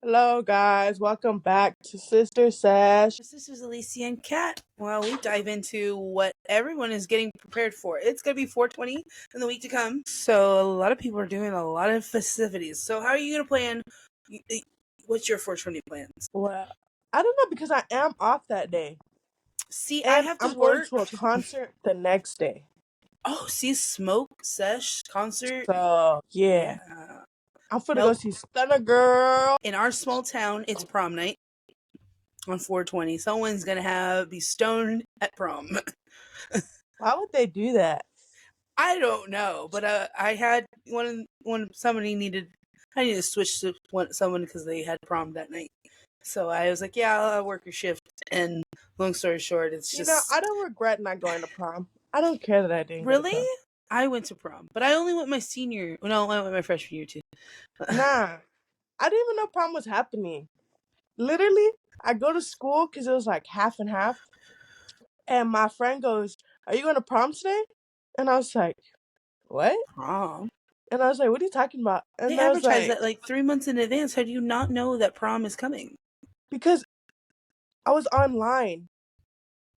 Hello, guys. Welcome back to Sister Sesh. This is Alicia and Kat. Well, we dive into what everyone is getting prepared for. It's going to be 420 in the week to come. So, a lot of people are doing a lot of festivities. So, how are you going to plan? What's your 420 plans? Well, I don't know because I am off that day. See, I And have to I'm going work. to a concert the next day. Oh, see, Smoke, Sesh, concert. So, yeah. I'm finna go see Stunner Girl. In our small town, it's prom night on 420. Someone's going to be stoned at prom. Why would they do that? I don't know, but I had somebody I needed to switch to someone because they had prom that night. So I was like, yeah, I'll work your shift. And long story short, it's just I don't regret not going to prom. I don't care that I didn't go to really. prom. I went to prom, but I only went my senior. No, I went my freshman year too. Nah, I didn't even know prom was happening. Literally, I go to school because it was like half and half. And my friend goes, "Are you going to prom today?" And I was like, "What?" Prom. And I was like, "What are you talking about?" And They I was advertise like, that like 3 months in advance. How do you not know that prom is coming? because I was online.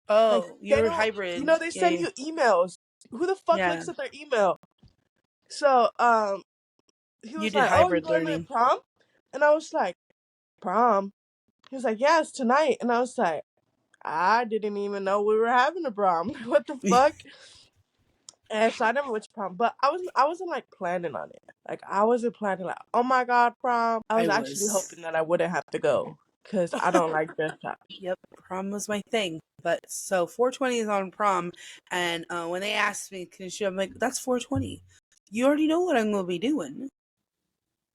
Like, Oh, they you're don't, hybrid. they send you emails. Who the fuck Yeah. looks at their email? So, he You was did like, "Oh, you hybrid going to learning. prom?" And I was like, "Prom?" He was like, "Yeah, it's tonight." And I was like, "I didn't even know we were having a prom. What the fuck?" And so I never went to prom, but I wasn't like planning on it. Like, I wasn't planning like, "Oh my god, prom." I was I actually was. hoping that I wouldn't have to go because I don't like dress up. Yep, prom was my thing. But so 420 is on prom, and when they asked me, "Can you?" I'm like, "That's 420. You already know what I'm gonna be doing."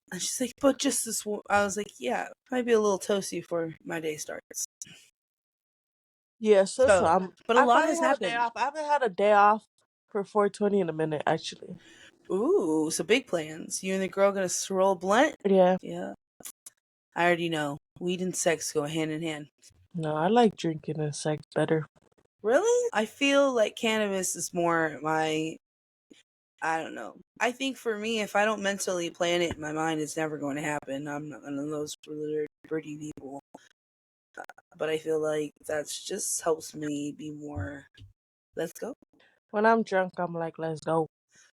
And she's like, "But just this." I was like, "Yeah, might be a little toasty before my day starts." Yeah, so So, but a I lot finally has have a day happened. off. I haven't had a day off for 420 in a minute, actually. Ooh, so big plans. You and the girl gonna roll a blunt? Yeah. Yeah, I already know. Weed and sex go hand in hand. No, I like drinking and sex better. Really? I feel like cannabis is more I don't know. I think for me, if I don't mentally plan it in my mind, it's never going to happen. I'm not one of those pretty people. But I feel like that's just helps me be more, let's go. When I'm drunk, I'm like, let's go.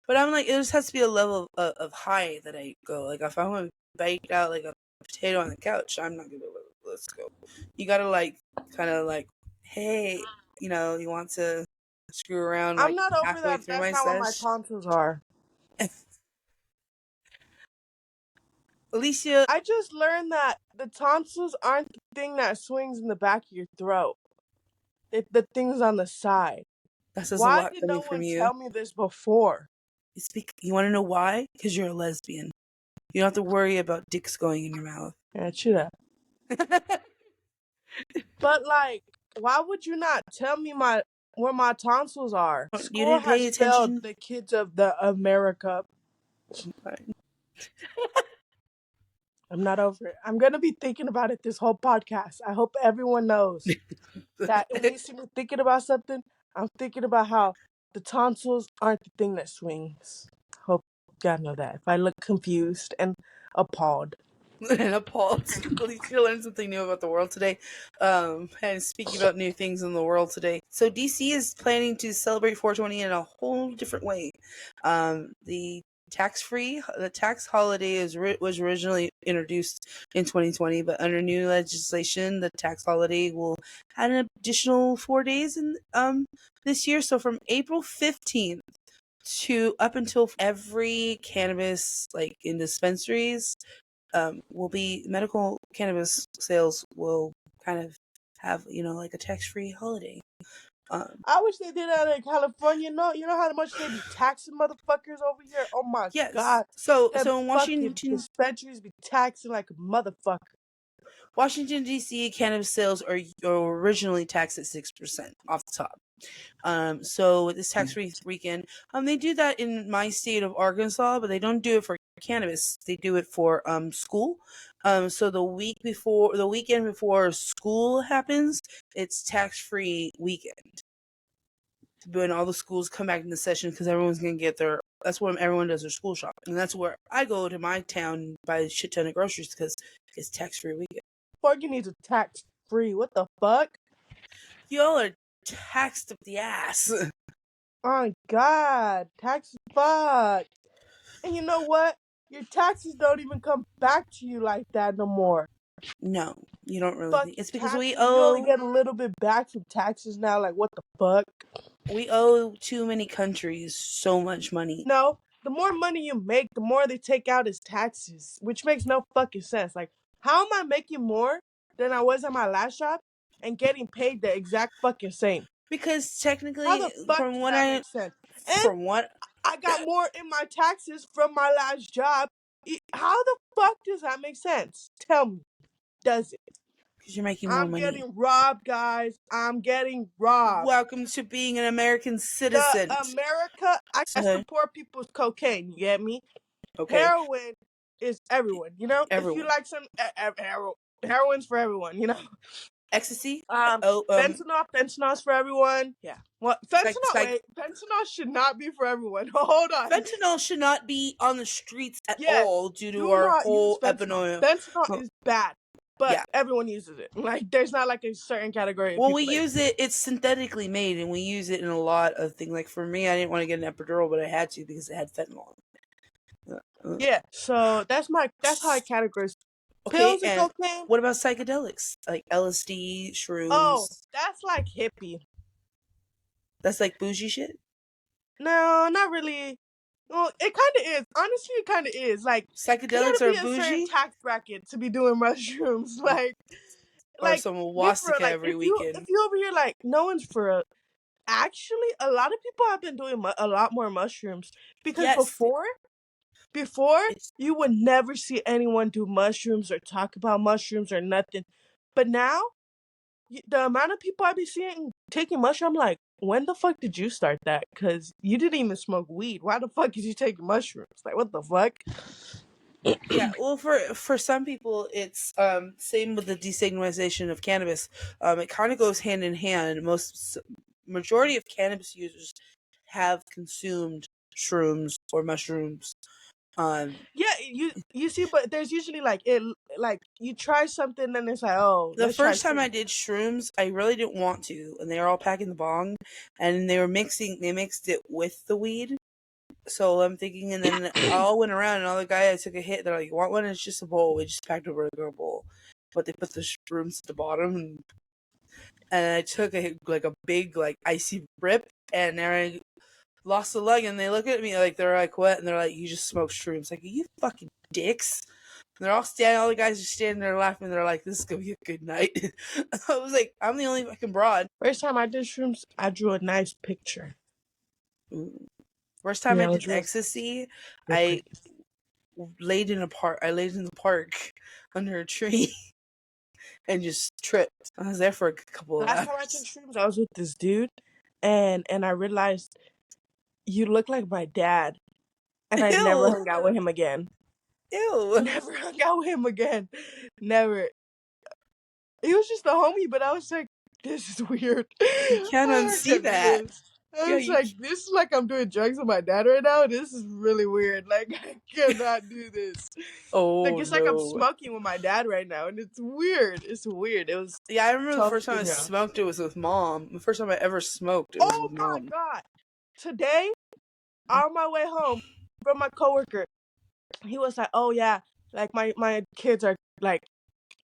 But I'm like, it just has to be a level of high that I go. Like, if I want to bake out like a potato on the couch, I'm not going to let's go. You got to like, kind of like, hey, you want to screw around I'm like not over halfway that. through That's my not what my sesh. tonsils are. Alicia, I just learned that the tonsils aren't the thing that swings in the back of your throat. The thing's on the side. that says a Why lot did no coming from one you. tell me this before? You want to know why? Because you're a lesbian. You don't have to worry about dicks going in your mouth. Yeah, true that. But like, why would you not tell me where my tonsils are? You School didn't pay has failed attention? the kids of the America. I'm not over it. I'm gonna be thinking about it this whole podcast. I hope everyone knows that when you see me thinking about something, I'm thinking about how the tonsils aren't the thing that swings. Hope y'all know that. If I look confused and appalled. And appalled. At least you learned something new about the world today. And speaking about new things in the world today. So DC is planning to celebrate 420 in a whole different way. The tax holiday was originally introduced in 2020, but under new legislation, the tax holiday will add an additional 4 days in this year. So from April 15th to up until every cannabis like in dispensaries will be medical cannabis sales will kind of have like a tax-free holiday. I wish they did that in California. No, you know how much they be taxing motherfuckers over here? Oh my Yes. god. So Them in fucking dispensaries be taxing like a motherfucker. Washington D.C. cannabis sales are originally taxed at 6% off the top. So with this tax-free weekend, they do that in my state of Arkansas, but they don't do it for cannabis. They do it for school. So the weekend before school happens, it's tax-free weekend. When all the schools come back into session because everyone's gonna get that's when everyone does their school shopping, and that's where I go to my town and buy a shit ton of groceries because It's tax-free weekend. Fuck, you need to tax free. What the fuck? Y'all are taxed up the ass. Oh God, taxes fuck. And you know what? Your taxes don't even come back to you like that no more. No, you don't really think Fucking it's because we taxes. You only owe get a little bit back from taxes now. Like what the fuck? too many countries so much money. No, the more money you make, the more they take out as taxes, which makes no fucking sense. Like, how am I making more than I was at my last job and getting paid the exact fucking same? Because How technically, the fuck does that make sense? And from what I got more in my taxes from my last job. How the fuck does that make sense? Tell me, does it? because you're making more I'm money. getting robbed, guys. I'm getting robbed. Welcome to being an American The citizen. America, I So, support people's cocaine. You get me? okay, Heroin is everyone. You know, if you everyone. like some heroin's for everyone. You know, Ecstasy. um, Oh, fentanyl's for everyone. Yeah. What fentanyl? psych. Wait, fentanyl should not be for everyone. Hold on. Fentanyl should not be on the streets at Yes, all due to do our not use whole fentanyl. epidemic. Fentanyl is bad, but Yeah. everyone uses it. Like, there's not like a certain category of Well, we people that use it. It's synthetically made, and we use it in a lot of things. Like for me, I didn't want to get an epidural, but I had to because it had fentanyl. Yeah, so that's how I categorize Okay, pills and and cocaine. what about psychedelics like LSD, Oh, shrooms? that's like hippie. That's like bougie shit. No, not really. Well, it kind of is. Honestly, it kind of is. Like, you Psychedelics gotta are be a certain bougie, tax bracket to be doing mushrooms. or Like some you're for Wasaka like every if weekend. you over here like no one's for a. Actually, a lot of people have been doing a lot more mushrooms because Yes, before it's you would never see anyone do mushrooms or talk about mushrooms or nothing, but now the amount of people I be seeing taking mushrooms, I'm like, when the fuck did you start that? Because you didn't even smoke weed. Why the fuck is you taking mushrooms? Like, what the fuck? yeah. Well, for some people, it's same with the destigmatization of cannabis. It kind of goes hand in hand. Majority of cannabis users have consumed shrooms or mushrooms. Yeah, you see, but there's usually like you try something and it's like, oh, The let's try first time I shrooms. did shrooms, I really didn't want to, and they were all packing the bong, and they mixed it with the weed. So I'm thinking, and then I all went around, and all the guys I took a hit. They're like, "You want one?" And it's just a bowl. We just packed a regular bowl, but they put the shrooms at the bottom, and I took a big icy rip, and then I lost the leg, and they look at me like they're like, "What?" And they're like, "You just smoked shrooms." Like, you fucking dicks. And they're all the guys are standing there laughing. They're like, "This is gonna be a good night." I was like, "I'm the only fucking broad." First time I did shrooms, I drew a nice picture. Ooh. First time I Yeah, it did was ecstasy, real I pretty. laid in a park. I laid in the park under a tree and just tripped. I was there for a couple of Last time I took hours. shrooms, I was with this dude, and I realized you look like my dad, and I never Ew, hung out with him again. ew. Never hung out with him again. Never. He was just a homie, but I was like, this is weird. You can't I unsee can't do that. this. I Yeah, was like, this is like I'm doing drugs with my dad right now. This is really weird. Like, I cannot do this. Like, Oh it's like I'm no. smoking with my dad right now, and it's weird. It's weird. It was Yeah, I remember the tough first time I to know. smoked it was with mom. The first time I ever smoked it was Oh with my mom. god! Today, on my way home from my coworker, he was like, "Oh yeah, like my kids are like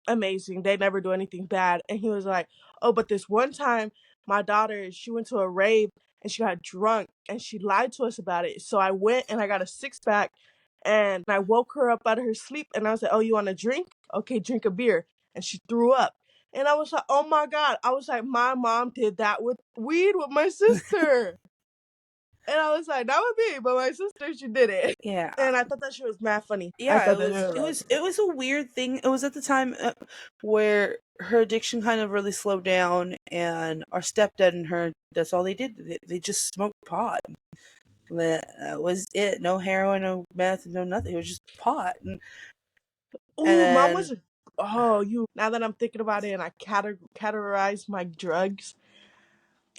amazing. They never do anything bad." And he was like, "Oh, but this one time, my daughter, she went to a rave and she got drunk and she lied to us about it. So I went and I got a six pack and I woke her up out of her sleep and I was like, oh, you want a drink? Okay, drink a beer." And she threw up. And I was like, oh my God. I was like, my mom did that with weed with my sister. And I was like, that would be, but my sister, she did it. Yeah, And I thought that shit was mad funny. I yeah. thought It that was. was It like, was. It was a weird thing. It was at the time where her addiction kind of really slowed down, and our stepdad and her. That's all they did. They just smoked pot. That was it. No heroin, no meth, no nothing. It was just pot. And ooh, mom then was, oh, now that I'm thinking about it and I categorize my drugs,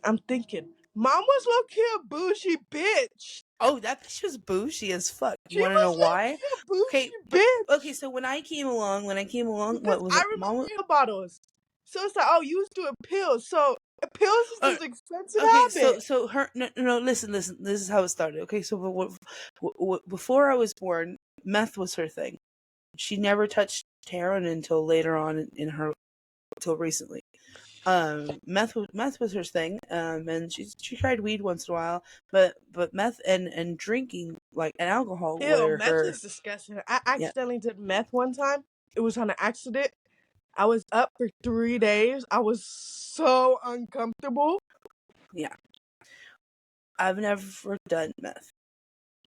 I'm thinking, mom was low key a bougie bitch. Oh, that bitch was bougie as fuck. You She want to know was why? like a bougie Okay, but okay. bitch. So when I came along, Because what was I it? Mom. remember pill bottles. So it's like, oh, you was doing pills. So pills is Uh, this expensive okay, habit. so her no. Listen. This is how it started. Okay, so before I was born, meth was her thing. She never touched heroin until later on in her until recently. Meth was her thing. And she tried weed once in a while, but meth and drinking like and alcohol Ew, were meth her. is disgusting. I Yeah, accidentally did meth one time. It was on an accident. I was up for 3 days. I was so uncomfortable. yeah. I've never done meth.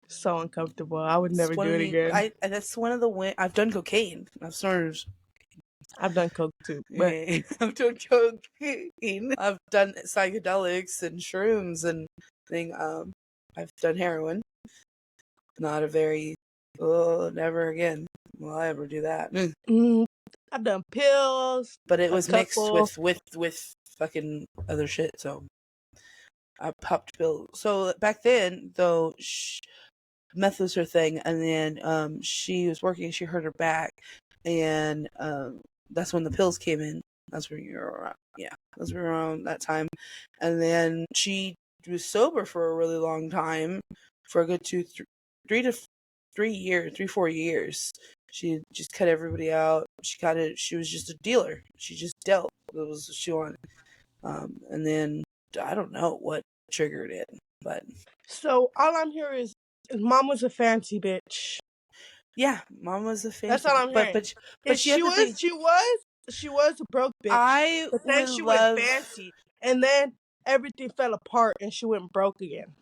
So uncomfortable. I would It's never one do of it the again. that's one of the I've done cocaine. I've snorted. I've done coke too, but I've done cocaine. I've done psychedelics and shrooms and thing. I've done heroin. Not a very. Oh, never again will I ever do that. I've done pills, But it a was mixed couple. with fucking other shit. So I popped pills. So back then, though, meth was her thing, and then she was working. She hurt her back, and that's when the pills came in. That's where you're around. Yeah, that's where around that time, and then she was sober for a really long time, for a good 3 to 4 years. She just cut everybody out. She was just a dealer. She just dealt. It was what she wanted. And then I don't know what triggered it, but So all I'm hearing is mom was a fancy bitch. yeah, mom was a That's fancy, all I'm hearing. And but you have to think. she was a broke bitch. I But then would she went love, fancy. And then everything fell apart and she went broke again.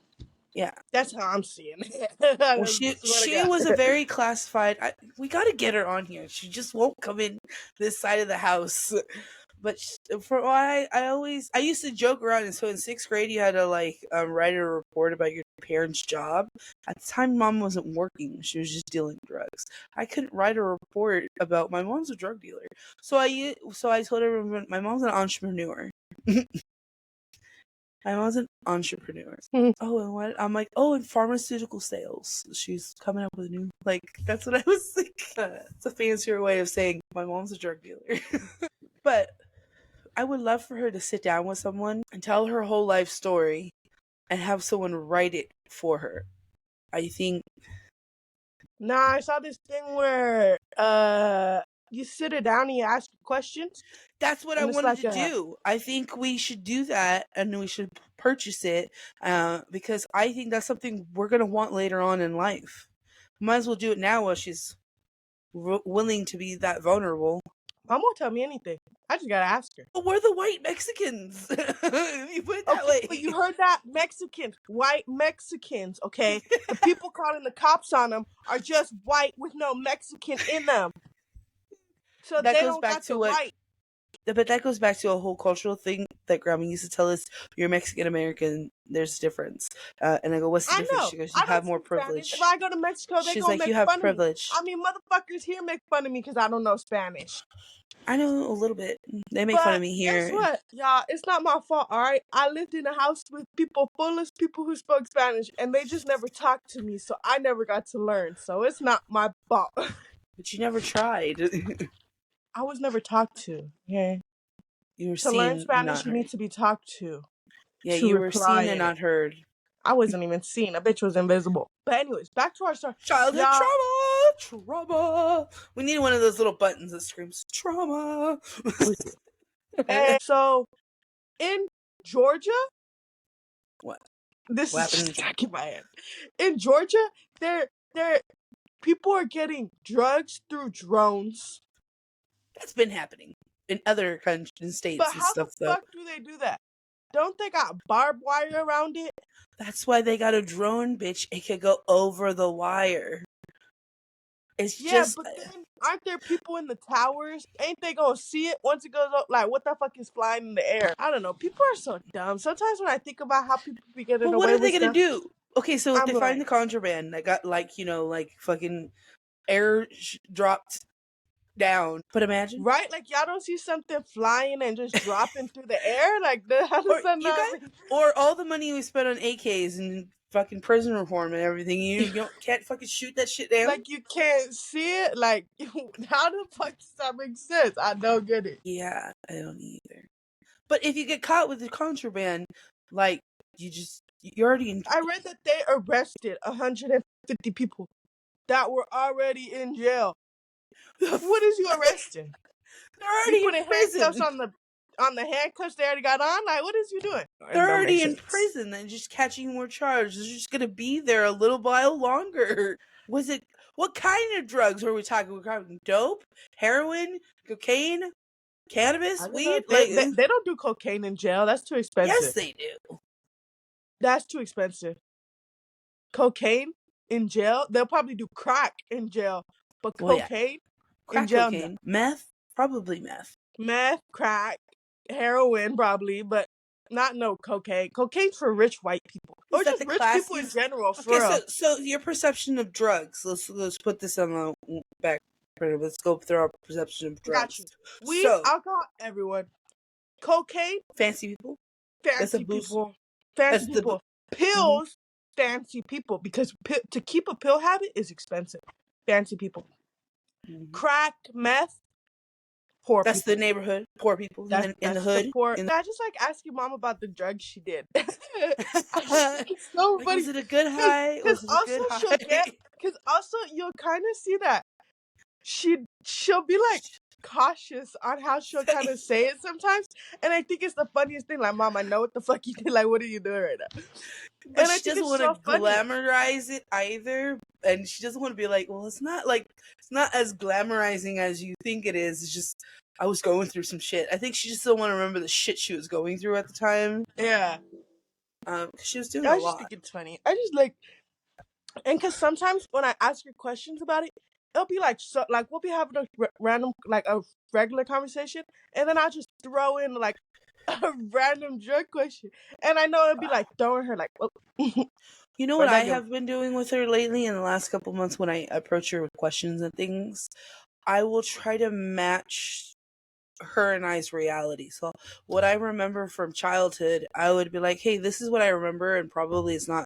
yeah. That's how I'm seeing it. Well, I swear to she God. was a very classified. We got to get her on here. She just won't come in this side of the house. But for what I used to joke around. And so in 6th grade, you had to like write a report about your parents' job. At the time, mom wasn't working; she was just dealing drugs. I couldn't write a report about my mom's a drug dealer. So I told everyone my mom's an entrepreneur. My mom's an entrepreneur. Oh, and what? I'm like, oh, in pharmaceutical sales. She's coming up with a new, like, that's what I was thinking. It's a fancier way of saying my mom's a drug dealer. But I would love for her to sit down with someone and tell her whole life story and have someone write it for her. I think Nah, I saw this thing where you sit it down and you ask questions. that's what I And it's wanted like to do. I think we should do that and we should purchase it because I think that's something we're going to want later on in life. Might as well do it now while she's willing to be that vulnerable. Mom won't tell me anything. I just gotta ask her. But we're the white Mexicans. You put it that Okay, way. but you heard that? Mexicans, white Mexicans, okay? The people calling the cops on them are just white with no Mexican in them. So That they goes don't back got to the what, right. but that goes back to a whole cultural thing that Grandma used to tell us. You're Mexican American. There's a difference. And I go, what's the I difference? know. She goes, you I have don't more speak Spanish. If privilege. I go to Mexico, they She's gonna like, make you have fun of me. privilege. I mean, motherfuckers here make fun of me because I don't know Spanish. I know a little bit. They make fun of But me guess here. what, y'all? It's not my fault, all right? I lived in a house with people full of people who spoke Spanish, and they just never talked to me, so I never got to learn. So it's not my fault. But you never tried. I was never talked to. Okay. You were To learn seen, Spanish, not you heard. need to be talked Yeah, to you were reply seen and in it. not heard. I wasn't even seen. A bitch was invisible. But anyways, back to our story. Childhood Y'all, trauma. We need one of those little buttons that screams trauma. and so in Georgia, What? this What is just happened? stuck in my head. In Georgia, there people are getting drugs through drones. That's been happening in other countries, But states and how the stuff, though. fuck do they do that? Don't they got barbed wire around it? That's why they got a drone, bitch. It could go over the wire. It's Yeah, just but then aren't there people in the towers? Ain't they gonna see it once it goes up? Like, what the fuck is flying in the air? I don't know. People are so dumb. Sometimes when I think about how people be getting well, what away are they with gonna stuff, do? Okay, so if I'm they find like, the contraband that got like fucking air dropped down, but imagine, right? Like, y'all don't see something flying and just dropping through the air? Like, how does or that you not guys, or all the money we spent on AKs and fucking prison reform and everything. You can't fucking shoot that shit down. Like, you can't see it. Like, how the fuck does that make sense? I don't get it. Yeah, I don't either. But if you get caught with the contraband, like, you're already in. I read that they arrested 150 people that were already in jail. What is you arresting? They're already You in putting prison. handcuffs on the handcuffs they already got on? Like, what is you doing? They're already in prison and just catching more charges. They're just gonna be there a little while longer. What kind of drugs were we talking? We're talking dope, heroin, cocaine, cannabis, weed? Like, They don't do cocaine in jail. That's too expensive. yes, they do. That's too expensive. Cocaine in jail? They'll probably do crack in jail. But cocaine Crack in jail? cocaine, No. meth, probably meth. Meth, crack, heroin probably, but not no cocaine. Cocaine's for rich white people. Is Or that just the rich people in classiest? general, for Okay, real. so your perception of drugs. Let's put this on the back burner. Let's go through our perception of drugs. Got you. Weed, So, alcohol, everyone. Cocaine, fancy people. That's a fancy boost. people. Fancy That's people. Pills, fancy people. Because to keep a pill habit is expensive. Fancy people. Crack, meth, poor That's people. the neighborhood. Poor people in the hood. Poor. I just like ask your mom about the drugs she did. It's so Like, funny. was it a good high? Was it a good high? Because also you'll kind of see that she'll be like cautious on how she'll kind of say it sometimes, and I think it's the funniest thing. Like, Mom, I know what the fuck you did. Like, what are you doing right now? But And I she think doesn't it's want so to funny. glamorize it either, and she doesn't want to be like, well, it's not as glamorizing as you think it is. It's just I was going through some shit. I think she just don't want to remember the shit she was going through at the time. Yeah, Because she was doing I a just lot. think it's funny. I just like, and because sometimes when I ask her questions about it, it'll be like, so like we'll be having a random, like a regular conversation, and then I'll just throw in like a random drug question, and I know it'll be like throwing her like, well, you know what I have been doing with her lately in the last couple months when I approach her with questions and things? I will try to match her and I's reality. So what I remember from childhood, I would be like, hey, this is what I remember, and probably it's not,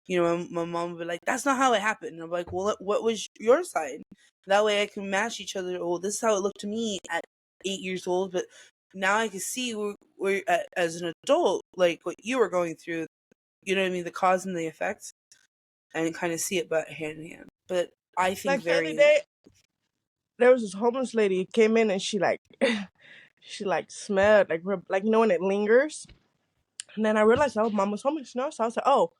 my mom would be like, that's not how it happened. And I'm like, well, what was your side? That way I can match each other. Oh, this is how it looked to me at 8 years old, but now I can see where as an adult, like what you were going through, you know what I mean, the cause and the effect, and kind of see it but hand in hand. But I think like the other day, there was this homeless lady who came in and she smelled like when it lingers, and then I realized mom was homeless, so I was like, oh.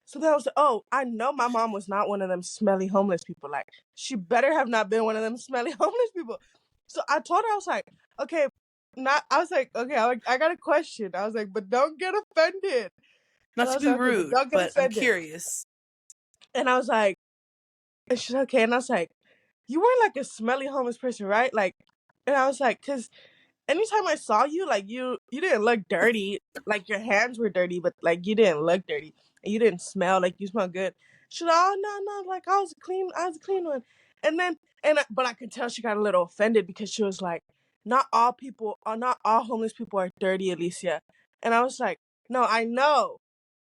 So then I was like, oh, I know my mom was not one of them smelly homeless people. Like, she better have not been one of them smelly homeless people. So I told her, I was like, okay, I got a question. I was like, but don't get offended. not to be rude, but I'm curious. And I was like, and she's okay. And I was like, you weren't like a smelly homeless person, right? Like, and I was like, because anytime I saw you, like you didn't look dirty. Like your hands were dirty, but like you didn't look dirty. And you didn't smell, like you smell good. She's like, oh no, like I was a clean one. But I could tell she got a little offended because she was like, not all homeless people are dirty, Alicia. And I was like, no, I know.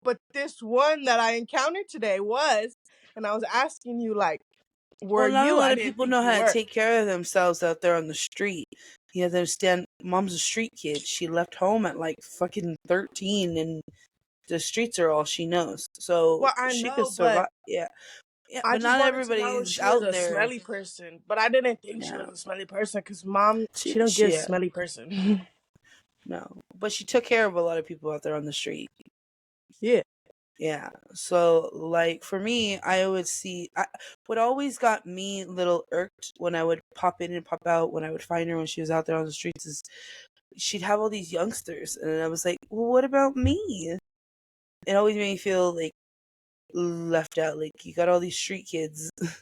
But this one that I encountered today was, and I was asking you like, were not you? a lot of people know how to take care of themselves out there on the street. You have to understand, Mom's a street kid. She left home at like fucking 13, and the streets are all she knows. So she could survive. Yeah, but not everybody's out there. Smelly person, but I didn't think she was a smelly person because Mom, she don't give smelly person. No, but she took care of a lot of people out there on the street. Yeah. Yeah. So, like, for me, I would see what always got me a little irked when I would pop in and pop out when I would find her when she was out there on the streets is she'd have all these youngsters, and I was like, well, what about me? It always made me feel like left out. Like, you got all these street kids that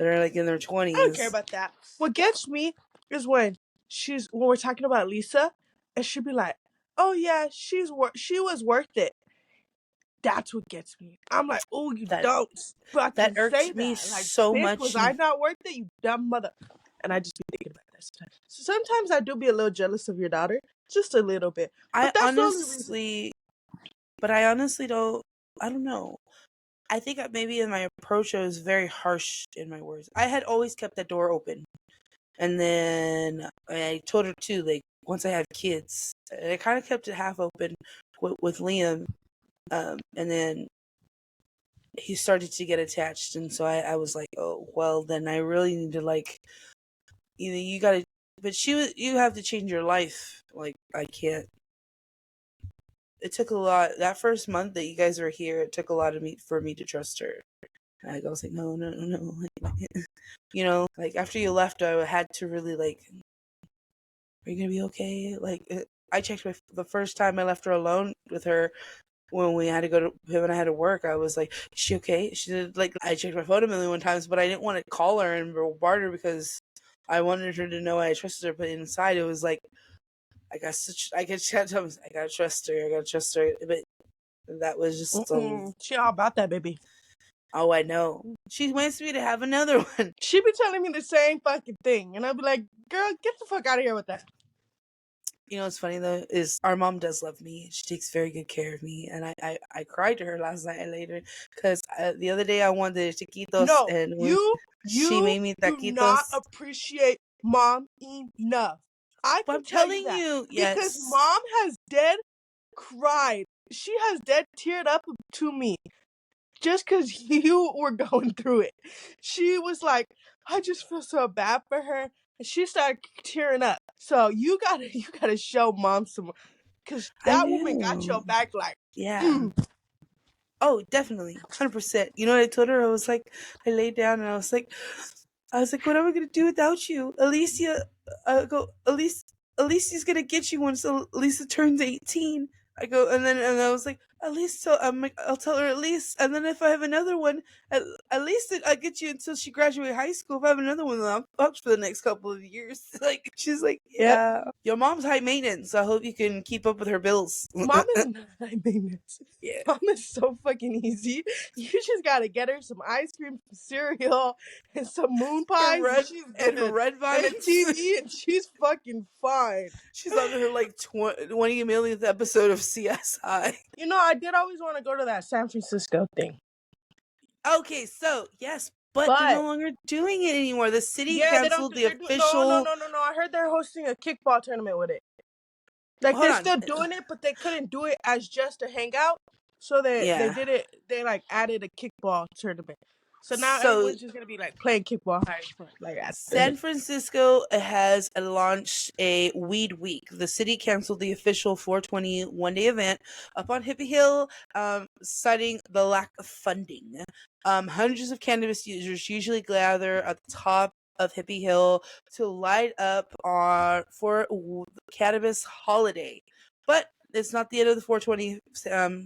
are like in their 20s. I don't care about that. What gets me is when we're talking about Lisa, and she'd be like, oh yeah, she was worth it. That's what gets me. I'm like, oh, you don't fucking that irked say me that. Like, so much. Was I not worth it, you dumb mother? And I just be thinking about that sometimes. So sometimes I do be a little jealous of your daughter, just a little bit. But I honestly don't. I don't know. I think maybe in my approach, I was very harsh in my words. I had always kept that door open. And then I told her too, like, once I have kids, I kind of kept it half open with Liam. And then he started to get attached. And so I was like, oh, well, then I really need to, like, either you got to, but you have to change your life. Like, I can't. It took a lot. That first month that you guys were here, it took a lot for me to trust her. And I was like, no. Like, like after you left, I had to really, like, are you gonna be okay? Like, I checked the first time I left her alone with her when we had to go to him and I had to work. I was like, is she okay? She did, like, I checked my phone a million times, but I didn't want to call her and bombard her because I wanted her to know I trusted her. But inside, it was like, I gotta trust her. But that was just She all about that, baby. Oh, I know. She wants me to have another one. She be telling me the same fucking thing, and I'll be like, girl, get the fuck out of here with that. You know what's funny though is our mom does love me. She takes very good care of me, and I cried to her last night and later because the other day I wanted taquitos, No, and she you made me do taquitos. not appreciate mom enough. I But can I'm tell telling you that you, because yes. mom has dead cried. She has dead teared up to me just because you were going through it. She was like, I just feel so bad for her, and she started tearing up. So you gotta show mom some, because that woman got your back like, yeah. Oh, definitely, 100%. You know what I told her? I laid down and I was like, what am I gonna do without you, Alicia? Alicia's gonna get you once Alicia turns 18. I go, and I was like, at least I'll tell her at least, and then if I have another one, at least I'll get you until she graduates high school. If I have another one, then I'm fucked for the next couple of years. Like, she's like, yeah. Yep. Your mom's high maintenance. I hope you can keep up with her bills. Mom is not high maintenance. Yeah. Mom is so fucking easy. You just gotta get her some ice cream, some cereal, and some moon pies, and she's good. red And vines. a TV, and she's fucking fine. She's on her like 20 millionth episode of CSI. You know, I did always want to go to that San Francisco thing. Okay, so yes, but they're no longer doing it anymore. The city canceled the official. No. I heard they're hosting a kickball tournament with it. Like, Hold they're on. still doing it, but they couldn't do it as just a hangout. So they did it. They like added a kickball tournament. So now everyone's just gonna be like playing kickball high front, like at San Francisco has launched a weed week. The city canceled the official 420 one-day event up on Hippie Hill, citing the lack of funding. Hundreds of cannabis users usually gather at the top of Hippie Hill to light up for the cannabis holiday. But it's not the end of the 420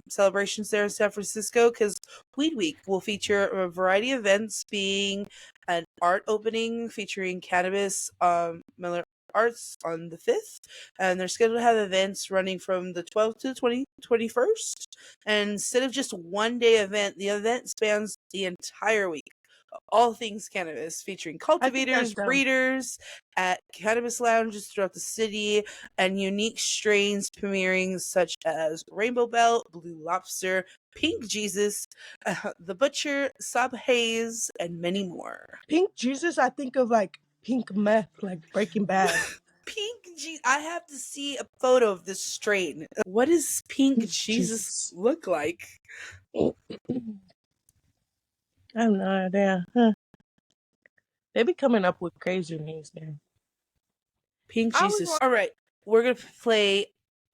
celebrations there in San Francisco, because Weed Week will feature a variety of events, being an art opening featuring Cannabis Miller Arts on the 5th, and they're scheduled to have events running from the 12th to the 21st. And instead of just one day event, the event spans the entire week. All things cannabis, featuring cultivators, breeders at cannabis lounges throughout the city, and unique strains premiering such as Rainbow Belt, Blue Lobster, Pink Jesus, The Butcher, Sub Haze, and many more. Pink Jesus, I think of like pink meth, like Breaking Bad. Pink Jesus. I have to see a photo of this strain. What does Pink Jesus look like? I have no idea. Huh. They be coming up with crazy names, man. Pink Jesus. All right, we're gonna play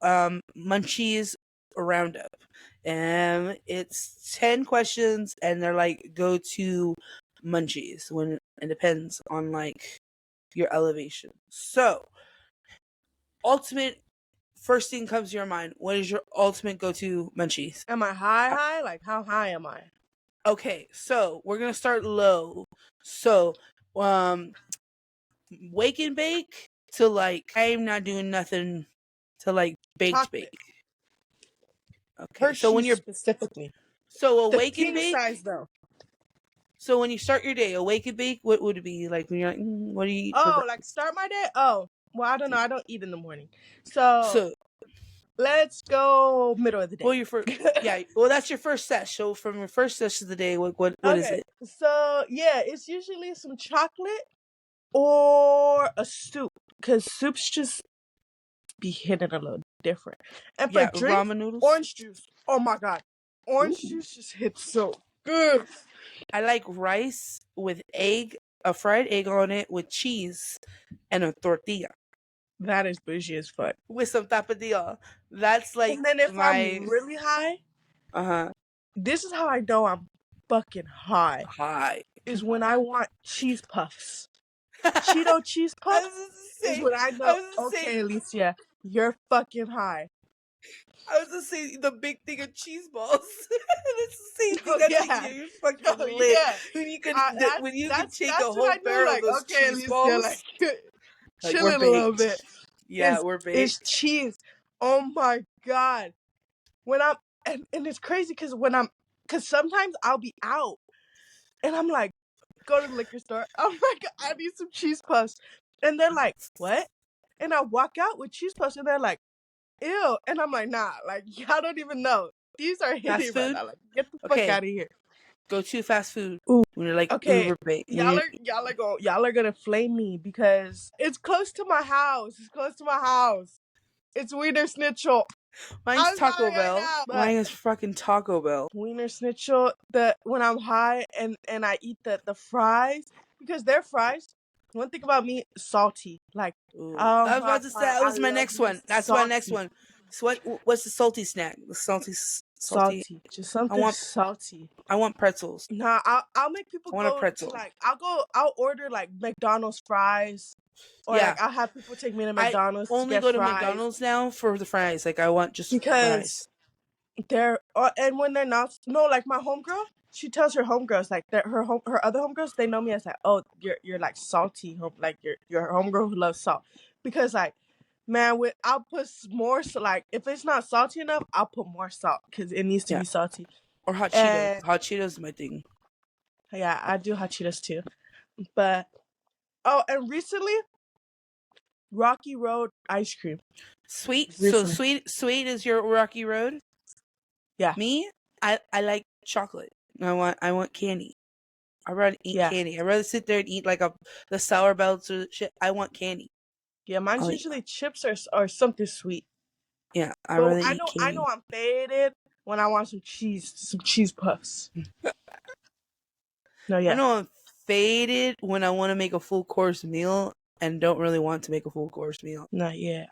Munchies Roundup, and it's 10 questions, and they're like go to Munchies. When it depends on like your elevation. So, ultimate. First thing comes to your mind. What is your ultimate go-to Munchies? Am I high? Like, how high am I? Okay, so we're gonna start low. So, wake and bake to like I'm not doing nothing to like baked bake. Okay, Hershey's so when you're specifically, so the awake and king bake size though. So when you start your day, awake and bake, what would it be like when you're like, what do you eat? Oh, like start my day? Oh, well, I don't know. I don't eat in the morning, so Let's go middle of the day. Well, your first, yeah. Well, that's your first sesh. So from your first sesh of the day, what is Okay, it? so yeah, it's usually some chocolate or a soup, because soups just be hitting a little different. And for Yeah, drinks, ramen noodles. orange juice. Oh my god, orange Ooh. juice just hits so good. I like rice with egg, a fried egg on it with cheese, and a tortilla That is bougie as fuck. with some tapadillo. That's like And then if I'm my really high, uh-huh this is how I know I'm fucking high. high. Is when I want cheese puffs. Cheeto cheese I puffs was just is say, when I I know, was just say, okay, Alicia, you're fucking high. I was just say the big thing of cheese balls. That's the same thing. Oh That's like, yeah, yeah, you're fucking oh lit. yeah. When you can That's take a when whole I knew, barrel of like, those okay, cheese Alicia, balls, like like we're chilling a little baked. bit. Yeah, Is we're is baked. cheese. Oh my god. When I'm and it's crazy because sometimes I'll be out and I'm like, go to the liquor store. I'm like, I need some cheese puffs. And they're like, what? And I walk out with cheese puffs and they're like, ew. And I'm like, nah, like y'all don't even know. These are hitting Fast right food. now. Like, get the fuck Okay, out of here. go to fast food Ooh. when you're like Okay. uber baked. Y'all are gonna flame me because it's close to my house. It's close to my house. It's Wiener Schnitzel. Mine's I'm Taco sorry right Bell. now, but Mine is fucking Taco Bell. Wiener Schnitzel. When I'm high and I eat the fries, because their fries. One thing about me, salty. Like, Ooh. oh I was my about to say god, that I was my love next me one. That's my next salty. one. So what's the salty snack? The salty. Salty, just I something want salty. I want pretzels. Nah, I'll make people I want a go to pretzel. like I'll order like McDonald's fries, or Yeah, like I'll have people take me to I McDonald's to only get go to fries McDonald's now for the fries. Like I want just fries. because they're and when they're not no like my homegirl, she tells her homegirls like that her other homegirls they know me as like, oh, you're like salty like you're a homegirl who loves salt, because like, man, I'll put more, so like if it's not salty enough I'll put more salt because it needs to Yeah, be salty. or hot Cheetos. And Hot Cheetos is my thing. yeah, I do hot Cheetos too. But and recently Rocky Road ice cream. Sweet. So Recently. sweet is your Rocky Road. Yeah. Me, I like chocolate. I want candy. I'd rather eat Yeah. candy. I'd rather sit there and eat like the sour belts or shit. I want candy. Yeah, mine's I'll eat, usually chips or something sweet. yeah, I'd But rather I eat know candy. I'm faded when I want some cheese puffs. No, I yeah. know I'm faded when I want to make a full course meal and don't really want to make a full course meal. Not yet.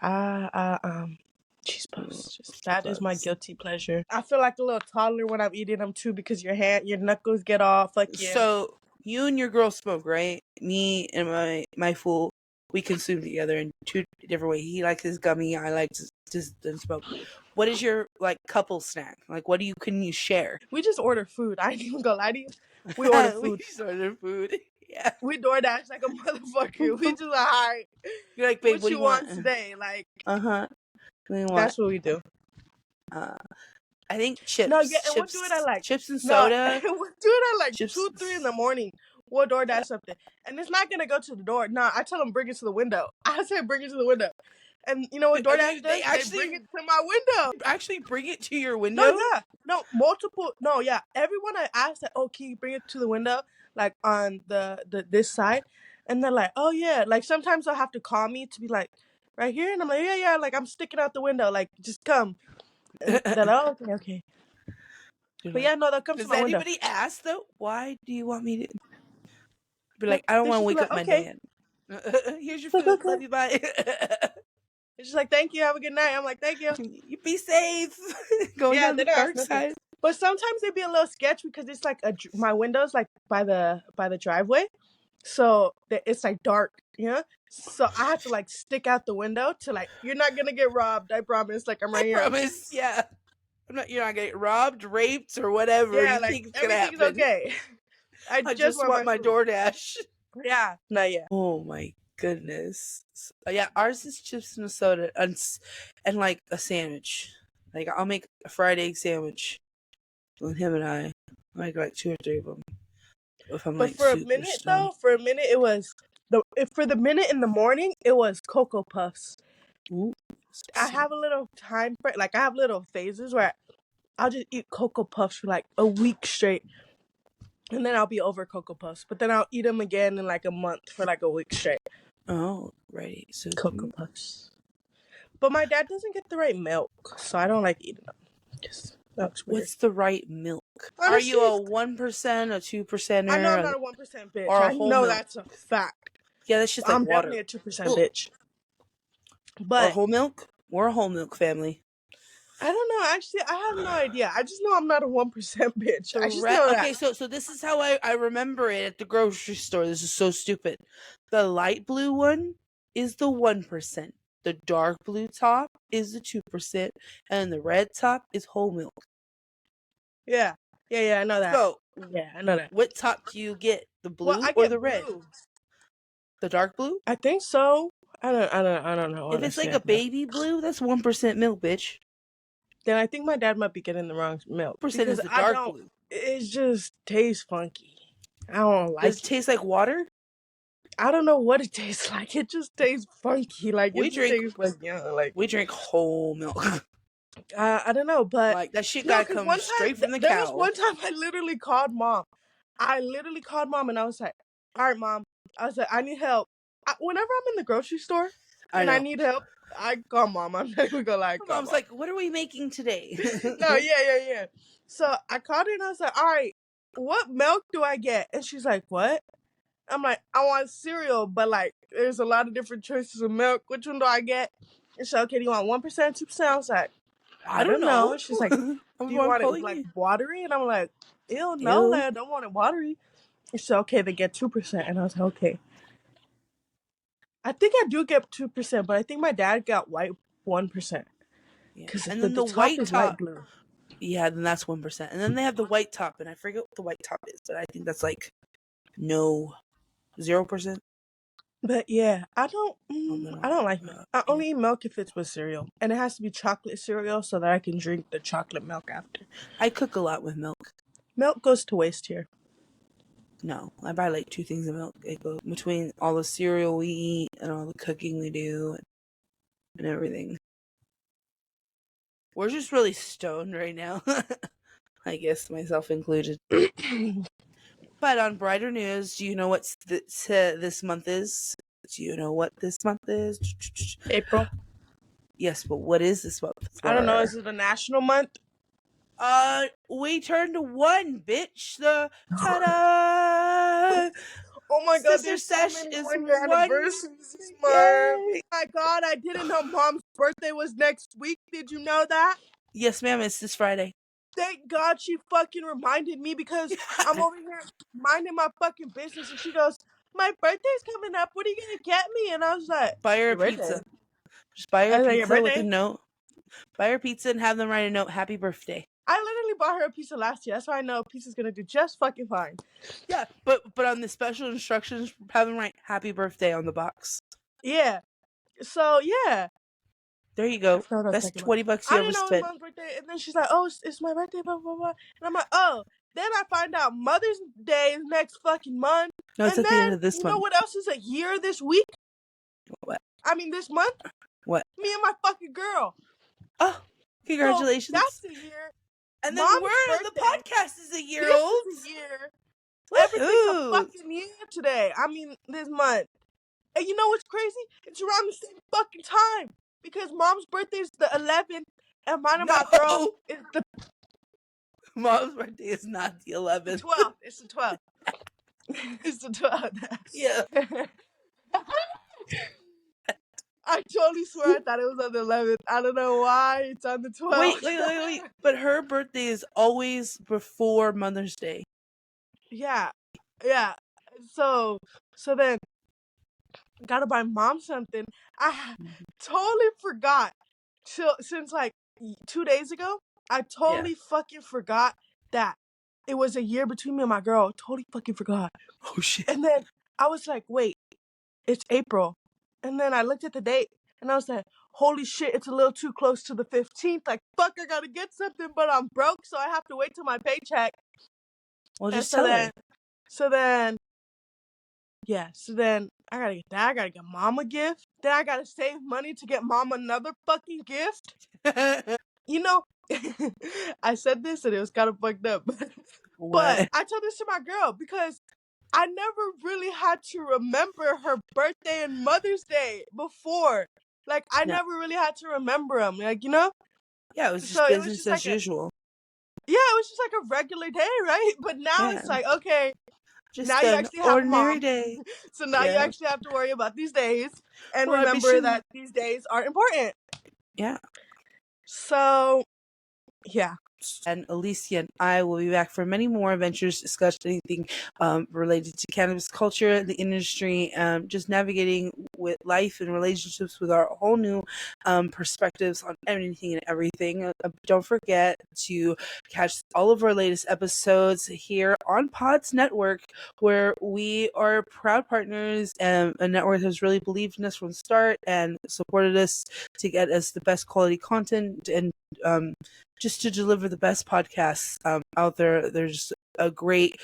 Cheese puffs. Just that is my Plus. guilty pleasure. I feel like a little toddler when I'm eating them too because your knuckles get off. Like, yeah. So you and your girl smoke, right? Me and my fool, we consume together in two different ways. He likes his gummy. I like to just smoke. What is your like couple snack? Like, what can you share? We just order food. I ain't even gonna lie to you. We order We food. just order food. Yeah. We DoorDash like a motherfucker. We just like, all right, You're like, babe, what what do you you want? want today? Like, What do you want? that's what we do. I think No, yeah, and we'll do it at like chips and no, soda. we'll do it at like Chips. 2-3 in the morning. We'll DoorDash something, and it's not gonna go to the door. Nah, I tell them bring it to the window. I say bring it to the window, and you know what DoorDash does? They bring it to my window. Actually bring it to your No, window. yeah, no, multiple. No, yeah, everyone I asked that, oh, can you bring it to the window, like on the this side, and they're like, oh yeah, like sometimes they'll have to call me to be like, right here, and I'm like, yeah, like I'm sticking out the window, like just come, and they're like, oh, okay. But yeah, no, they'll come to my window. Does anybody ask though? Why do you want me to be like? I don't want to wake up my okay. dad. Here's your Like, food. okay. Love you. Bye. It's just like, thank you, have a good night. I'm like, thank you. You be safe. Going down the dark side. But sometimes they be a little sketchy because it's like my window's like by the driveway, so it's like dark, you know. So I have to like stick out the window to like, you're not gonna get robbed. I promise. Like I'm right here. Promise. Yeah. You're not getting robbed, raped, or whatever Yeah, you like think is gonna everything's happen. Okay. I just want my DoorDash. Yeah. No, yeah. Oh my goodness. Yeah, ours is chips and a soda and like a sandwich. Like I'll make a fried egg sandwich with him and I make like 2 or 3 of them. If I'm But like for a super minute stoned. for a minute it was for the minute in the morning it was Cocoa Puffs. Ooh. I have a little time frame. Like, I have little phases where I'll just eat Cocoa Puffs for like a week straight. And then I'll be over Cocoa Puffs. But then I'll eat them again in like a month for like a week straight. Oh, righty. So Cocoa Puffs. But my dad doesn't get the right milk, so I don't like eating them. Just, that's weird. What's the right milk? Honestly, are you a 1%, a 2%? I know I'm not a 1% bitch. Or a I whole know milk? that's a fact. Yeah, that's just like I'm water. definitely a 2% bitch. Or But whole milk? We're a whole milk family. I don't know. Actually, I have no idea. I just know I'm not a 1% bitch. I just know that. Okay, so this is how I remember it at the grocery store. This is so stupid. The light blue one is the 1%. The dark blue top is the 2%, and the red top is whole milk. Yeah, I know that. So yeah, I know that. What top do you get? The blue Well, I or get the red? blue. The dark blue? I think so. I don't know. If it's Honestly, like a baby blue, that's 1% milk, bitch. then I think my dad might be getting the wrong milk. 1% Because is the I dark don't. blue. It just tastes funky. I don't like Does it it. taste like water? I don't know what it tastes like. It just tastes funky. Like We it just drink- tastes like like We drink whole milk. I don't know, but Like that shit no, gotta 'cause come one time straight from the there cow. was one time I literally called mom. And I was like, "All right, mom." I was like, "I need help." Whenever I'm in the grocery store and I need help, I call mom. I'm not even gonna lie. Mom's like, "What are we making today?" No, yeah. So I called her and I was like, "All right, what milk do I get?" And she's like, "What?" I'm like, "I want cereal, but like, there's a lot of different choices of milk. Which one do I get?" And she's like, "Okay, do you want 1%, 2%?" I was like, "I don't know." She's like, "Do you want it like watery?" And I'm like, "Ew, no, Ew. like, I don't want it watery." And she's like, "Okay, then get 2%." And I was like, "Okay." I think I do get 2%, but I think my dad got white 1%. Because And then the top white is top. light blue. Yeah, then that's 1%. And then they have the white top, and I forget what the white top is, but I think that's like 0%. But yeah, I don't like milk. I only eat milk if it's with cereal. And it has to be chocolate cereal so that I can drink the chocolate milk after. I cook a lot with milk. Milk goes to waste here. No, I buy like 2 things of milk. It goes between all the cereal we eat and all the cooking we do and everything. We're just really stoned right now. I guess myself included. But on brighter news, do you know what this month is? Do you know what this month is? April. Yes, but what is this month? I don't know. Is it a national month? We turned 1, bitch. The ta-da! Oh my god, Sister there's so Sesh many is 1-year 1. anniversaries this month. Yay! Oh my god, I didn't know mom's birthday was next week. Did you know that? Yes, ma'am. It's this Friday. Thank God she fucking reminded me because I'm over here minding my fucking business and she goes, "My birthday's coming up. What are you gonna get me?" And I was like, Buy her a "Your birthday." pizza. Just buy her a I was like, "Your pizza with a birthday?" note. Buy her pizza and have them write a note. Happy birthday. I literally bought her a pizza last year. That's why I know pizza's gonna do just fucking fine. Yeah, but on the special instructions, have them write happy birthday on the box. Yeah. So yeah. There you go. That's $20 you I ever didn't know it was spent. mom's birthday, and then she's like, "Oh, it's my birthday, blah blah blah," and I'm like, "Oh." Then I find out Mother's Day is next fucking month. No, it's and at the end of this you month. know what else is a year this week? What? I mean, this month? What? Me and my fucking girl. Oh, congratulations. So that's the year. And then the podcast is a year this old. Is a year. Woo-hoo. Everything's a fucking year today. I mean, this month. And you know what's crazy? It's around the same fucking time. Because mom's birthday is the 11th, and mine and my girl is the... Mom's birthday is not the 11th. 12th. It's the 12th. It's the 12th. Yeah. I totally swear I thought it was on the 11th. I don't know why. It's on the 12th. Wait. But her birthday is always before Mother's Day. Yeah. So then, gotta buy mom something. I totally forgot. Since like 2 days ago, I totally fucking forgot that it was a year between me and my girl. Totally fucking forgot. Oh shit. And then I was like, wait, it's April. And then I looked at the date and I was like, holy shit, it's a little too close to the 15th. Like, fuck, I gotta get something, but I'm broke, so I have to wait till my paycheck. Well, just tell her. So then I gotta get that. I gotta get mom a gift. Then I gotta save money to get mom another fucking gift. You know, I said this and it was kind of fucked up. But What? I told this to my girl because I never really had to remember her birthday and Mother's Day before. Like, I Yeah. never really had to remember them. Like, you know? Yeah, it was So just it was business just as like usual. yeah, it was just like a regular day, right? But now Yeah. it's like, okay, now Just you an actually have a ordinary mom. day. So now you Yeah. actually have to worry about these days and Well, I mean, remember that these days are important. yeah. So, yeah. And Alicia and I will be back for many more adventures, discuss anything related to cannabis culture, the industry, just navigating with life and relationships with our whole new perspectives on anything and everything. Don't forget to catch all of our latest episodes here on Pods Network, where we are proud partners, and a network has really believed in us from the start and supported us to get us the best quality content and just to deliver the best podcasts out there. There's a great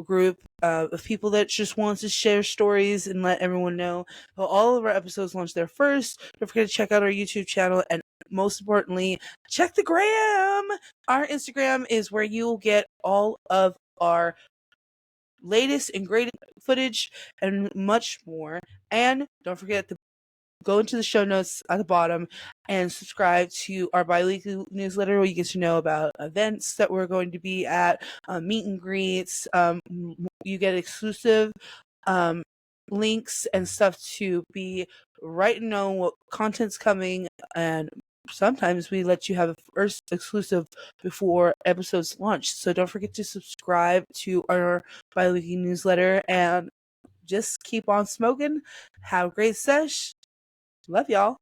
group of people that just wants to share stories and let everyone know. Well, all of our episodes launch there first. Don't forget to check out our YouTube channel, and most importantly, check the gram. Our Instagram is where you will get all of our latest and greatest footage and much more. And don't forget to go into the show notes at the bottom and subscribe to our bi-weekly newsletter where you get to know about events that we're going to be at, meet and greets. You get exclusive links and stuff to be right and know what content's coming, and sometimes we let you have a first exclusive before episodes launch. So don't forget to subscribe to our bi-weekly newsletter and just keep on smoking. Have a great sesh. Love y'all.